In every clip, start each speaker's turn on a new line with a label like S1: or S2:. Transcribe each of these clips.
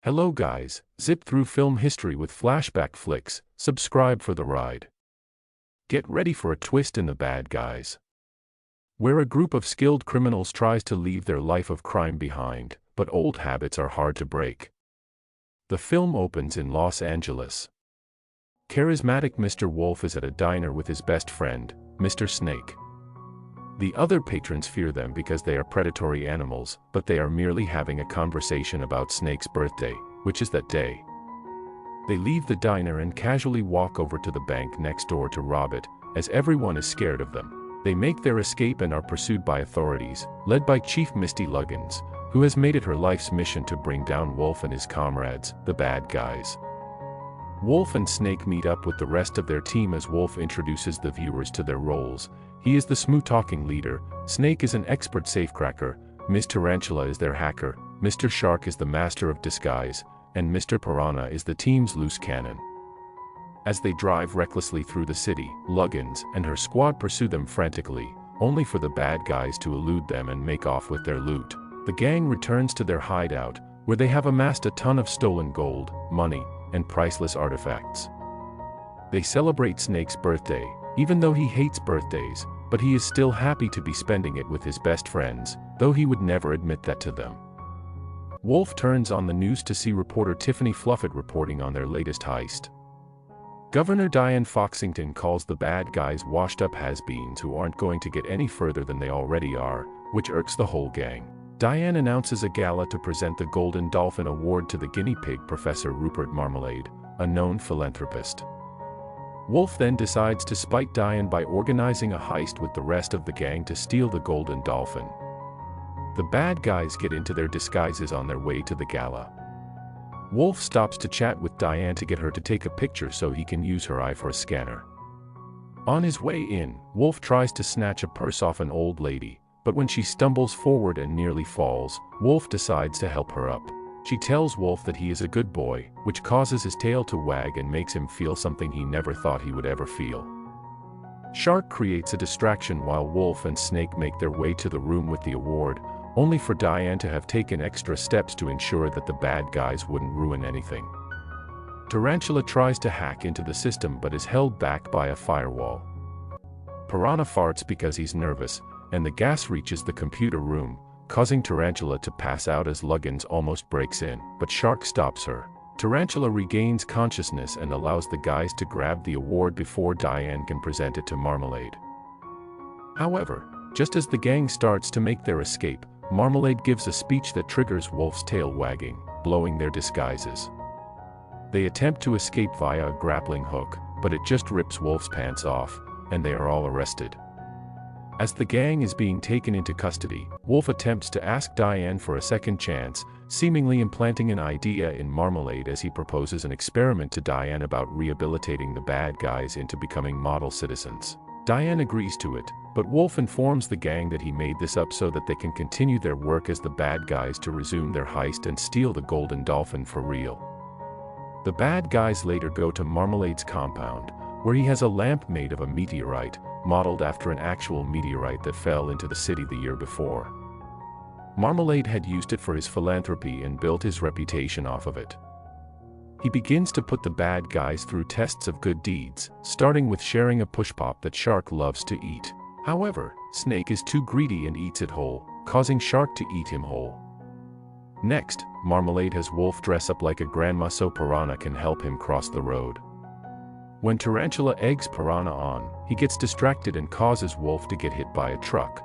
S1: Hello guys, zip through film history with Flashback flicks, subscribe for the ride. Get ready for a twist in The Bad Guys, where a group of skilled criminals tries to leave their life of crime behind, but old habits are hard to break. The film opens in Los Angeles. Charismatic Mr. Wolf is at a diner with his best friend, Mr. Snake. The other patrons fear them because they are predatory animals, but they are merely having a conversation about Snake's birthday, which is that day. They leave the diner and casually walk over to the bank next door to rob it, as everyone is scared of them. They make their escape and are pursued by authorities, led by Chief Misty Luggins, who has made it her life's mission to bring down Wolf and his comrades, the bad guys. Wolf and Snake meet up with the rest of their team as Wolf introduces the viewers to their roles. He is the smooth-talking leader, Snake is an expert safecracker, Ms. Tarantula is their hacker, Mr. Shark is the master of disguise, and Mr. Piranha is the team's loose cannon. As they drive recklessly through the city, Luggins and her squad pursue them frantically, only for the bad guys to elude them and make off with their loot. The gang returns to their hideout, where they have amassed a ton of stolen gold, money, and priceless artifacts. They celebrate Snake's birthday, even though he hates birthdays, but he is still happy to be spending it with his best friends, though he would never admit that to them. Wolf turns on the news to see reporter Tiffany Fluffett reporting on their latest heist. Governor Diane Foxington calls the bad guys washed-up has-beens who aren't going to get any further than they already are, which irks the whole gang. Diane announces a gala to present the Golden Dolphin Award to the guinea pig Professor Rupert Marmalade, a known philanthropist. Wolf then decides to spite Diane by organizing a heist with the rest of the gang to steal the Golden Dolphin. The bad guys get into their disguises on their way to the gala. Wolf stops to chat with Diane to get her to take a picture so he can use her eye for a scanner. On his way in, Wolf tries to snatch a purse off an old lady, but when she stumbles forward and nearly falls, Wolf decides to help her up. She tells Wolf that he is a good boy, which causes his tail to wag and makes him feel something he never thought he would ever feel. Shark creates a distraction while Wolf and Snake make their way to the room with the award, only for Diane to have taken extra steps to ensure that the bad guys wouldn't ruin anything. Tarantula tries to hack into the system but is held back by a firewall. Piranha farts because he's nervous, and the gas reaches the computer room, causing Tarantula to pass out as Luggins almost breaks in, but Shark stops her. Tarantula regains consciousness and allows the guys to grab the award before Diane can present it to Marmalade. However, just as the gang starts to make their escape, Marmalade gives a speech that triggers Wolf's tail wagging, blowing their disguises. They attempt to escape via a grappling hook, but it just rips Wolf's pants off, and they are all arrested. As the gang is being taken into custody, Wolf attempts to ask Diane for a second chance, seemingly implanting an idea in Marmalade as he proposes an experiment to Diane about rehabilitating the bad guys into becoming model citizens. Diane agrees to it, but Wolf informs the gang that he made this up so that they can continue their work as the bad guys to resume their heist and steal the Golden Dolphin for real. The bad guys later go to Marmalade's compound, where he has a lamp made of a meteorite, modeled after an actual meteorite that fell into the city the year before. Marmalade had used it for his philanthropy and built his reputation off of it. He begins to put the bad guys through tests of good deeds, starting with sharing a push pop that Shark loves to eat. However, Snake is too greedy and eats it whole, causing Shark to eat him whole. Next, Marmalade has Wolf dress up like a grandma so Piranha can help him cross the road. When Tarantula eggs Piranha on, he gets distracted and causes Wolf to get hit by a truck.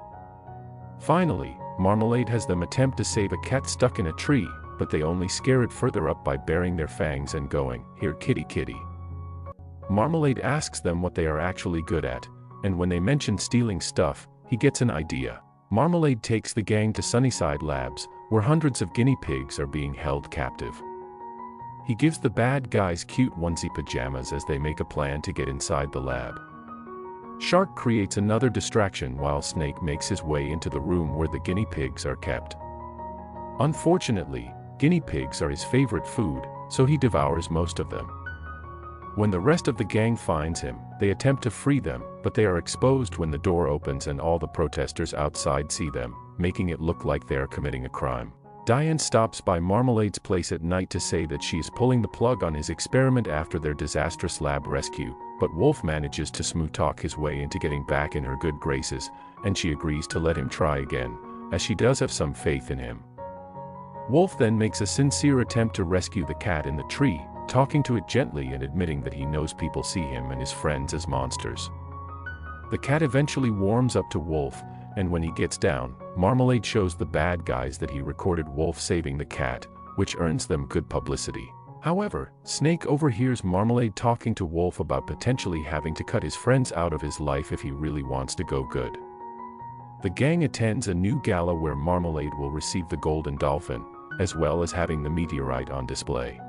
S1: Finally, Marmalade has them attempt to save a cat stuck in a tree, but they only scare it further up by baring their fangs and going, "Here kitty kitty." Marmalade asks them what they are actually good at, and when they mention stealing stuff, he gets an idea. Marmalade takes the gang to Sunnyside Labs, where hundreds of guinea pigs are being held captive. He gives the bad guys cute onesie pajamas as they make a plan to get inside the lab. Shark creates another distraction while Snake makes his way into the room where the guinea pigs are kept. Unfortunately, guinea pigs are his favorite food, so he devours most of them. When the rest of the gang finds him, they attempt to free them, but they are exposed when the door opens and all the protesters outside see them, making it look like they are committing a crime. Diane stops by Marmalade's place at night to say that she is pulling the plug on his experiment after their disastrous lab rescue, but Wolf manages to smooth-talk his way into getting back in her good graces, and she agrees to let him try again, as she does have some faith in him. Wolf then makes a sincere attempt to rescue the cat in the tree, talking to it gently and admitting that he knows people see him and his friends as monsters. The cat eventually warms up to Wolf, and when he gets down, Marmalade shows the bad guys that he recorded Wolf saving the cat, which earns them good publicity. However, Snake overhears Marmalade talking to Wolf about potentially having to cut his friends out of his life if he really wants to go good. The gang attends a new gala where Marmalade will receive the Golden Dolphin, as well as having the meteorite on display.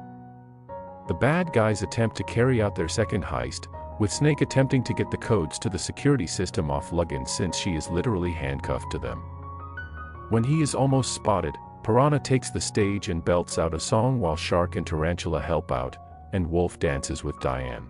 S1: The bad guys attempt to carry out their second heist, with Snake attempting to get the codes to the security system off Luggin since she is literally handcuffed to them. When he is almost spotted, Piranha takes the stage and belts out a song while Shark and Tarantula help out, and Wolf dances with Diane.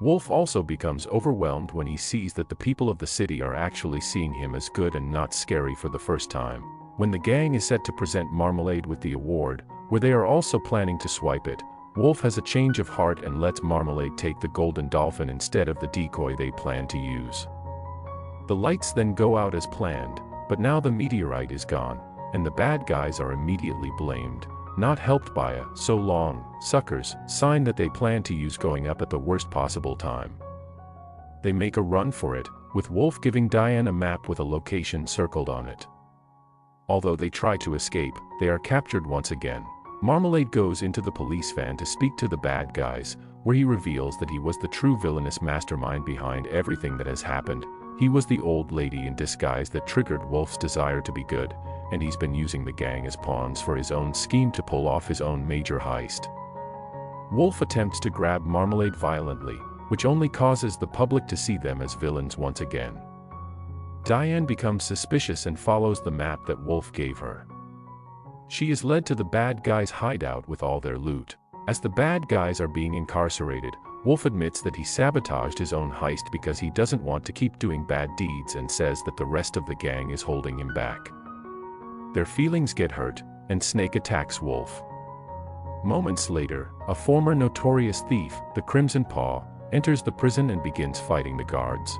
S1: Wolf also becomes overwhelmed when he sees that the people of the city are actually seeing him as good and not scary for the first time. When the gang is set to present Marmalade with the award, where they are also planning to swipe it, Wolf has a change of heart and lets Marmalade take the Golden Dolphin instead of the decoy they plan to use. The lights then go out as planned, but now the meteorite is gone, and the bad guys are immediately blamed, not helped by a "so long, suckers" sign that they plan to use going up at the worst possible time. They make a run for it, with Wolf giving Diane a map with a location circled on it. Although they try to escape, they are captured once again. Marmalade goes into the police van to speak to the bad guys, where he reveals that he was the true villainous mastermind behind everything that has happened. He was the old lady in disguise that triggered Wolf's desire to be good, and he's been using the gang as pawns for his own scheme to pull off his own major heist. Wolf attempts to grab Marmalade violently, which only causes the public to see them as villains once again. Diane becomes suspicious and follows the map that Wolf gave her. She is led to the bad guys' hideout with all their loot. As the bad guys are being incarcerated, Wolf admits that he sabotaged his own heist because he doesn't want to keep doing bad deeds and says that the rest of the gang is holding him back. Their feelings get hurt, and Snake attacks Wolf. Moments later, a former notorious thief, the Crimson Paw, enters the prison and begins fighting the guards.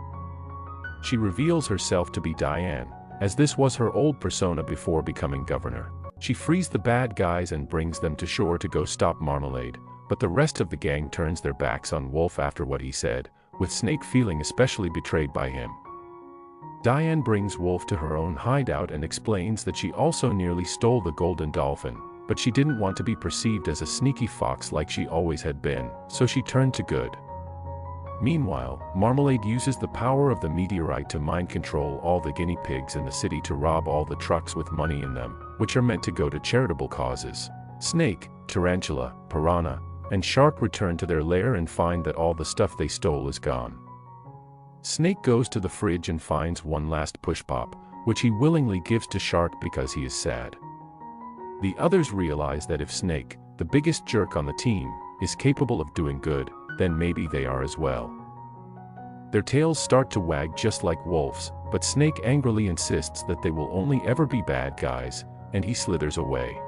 S1: She reveals herself to be Diane, as this was her old persona before becoming governor. She frees the bad guys and brings them to shore to go stop Marmalade, but the rest of the gang turns their backs on Wolf after what he said, with Snake feeling especially betrayed by him. Diane brings Wolf to her own hideout and explains that she also nearly stole the Golden Dolphin, but she didn't want to be perceived as a sneaky fox like she always had been, so she turned to good. Meanwhile, Marmalade uses the power of the meteorite to mind control all the guinea pigs in the city to rob all the trucks with money in them, which are meant to go to charitable causes. Snake, Tarantula, Piranha, and Shark return to their lair and find that all the stuff they stole is gone. Snake goes to the fridge and finds one last push pop, which he willingly gives to Shark because he is sad. The others realize that if Snake, the biggest jerk on the team, is capable of doing good, then maybe they are as well. Their tails start to wag just like Wolf's, but Snake angrily insists that they will only ever be bad guys, and he slithers away.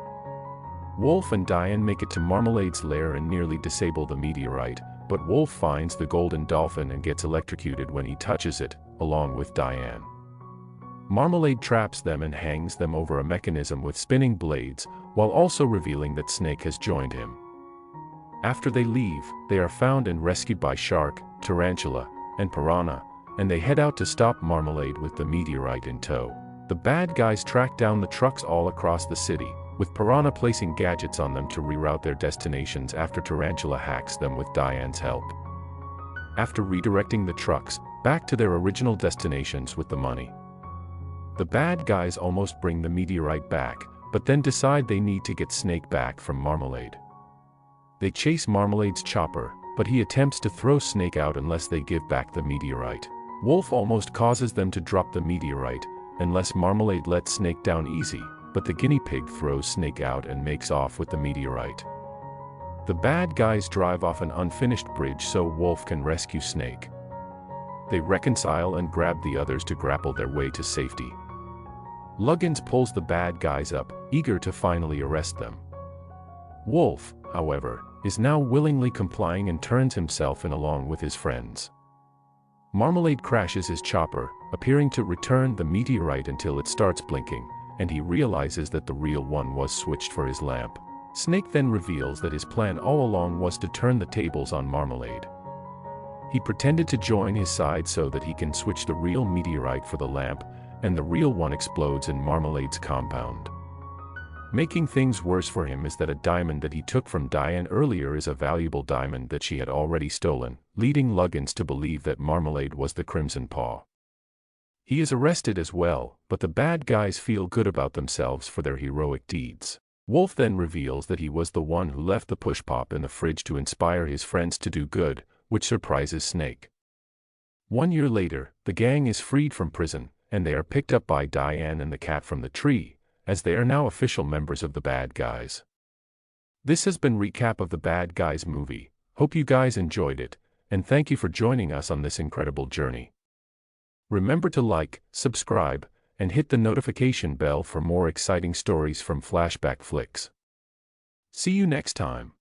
S1: Wolf and Diane make it to Marmalade's lair and nearly disable the meteorite, but Wolf finds the Golden Dolphin and gets electrocuted when he touches it, along with Diane. Marmalade traps them and hangs them over a mechanism with spinning blades, while also revealing that Snake has joined him. After they leave, they are found and rescued by Shark, Tarantula, and Piranha, and they head out to stop Marmalade with the meteorite in tow. The bad guys track down the trucks all across the city, with Piranha placing gadgets on them to reroute their destinations after Tarantula hacks them with Diane's help. After redirecting the trucks back to their original destinations with the money, the bad guys almost bring the meteorite back, but then decide they need to get Snake back from Marmalade. They chase Marmalade's chopper, but he attempts to throw Snake out unless they give back the meteorite. Wolf almost causes them to drop the meteorite, unless Marmalade lets Snake down easy, but the guinea pig throws Snake out and makes off with the meteorite. The bad guys drive off an unfinished bridge so Wolf can rescue Snake. They reconcile and grab the others to grapple their way to safety. Luggins pulls the bad guys up, eager to finally arrest them. Wolf, however, is now willingly complying and turns himself in along with his friends. Marmalade crashes his chopper, appearing to return the meteorite until it starts blinking, and he realizes that the real one was switched for his lamp. Snake then reveals that his plan all along was to turn the tables on Marmalade. He pretended to join his side so that he can switch the real meteorite for the lamp, and the real one explodes in Marmalade's compound. Making things worse for him is that a diamond that he took from Diane earlier is a valuable diamond that she had already stolen, leading Luggins to believe that Marmalade was the Crimson Paw. He is arrested as well, but the bad guys feel good about themselves for their heroic deeds. Wolf then reveals that he was the one who left the push pop in the fridge to inspire his friends to do good, which surprises Snake. 1 year later, the gang is freed from prison, and they are picked up by Diane and the cat from the tree, as they are now official members of the bad guys. This has been Recap of the Bad Guys movie. Hope you guys enjoyed it, and thank you for joining us on this incredible journey. Remember to like, subscribe, and hit the notification bell for more exciting stories from Flashback Flicks. See you next time.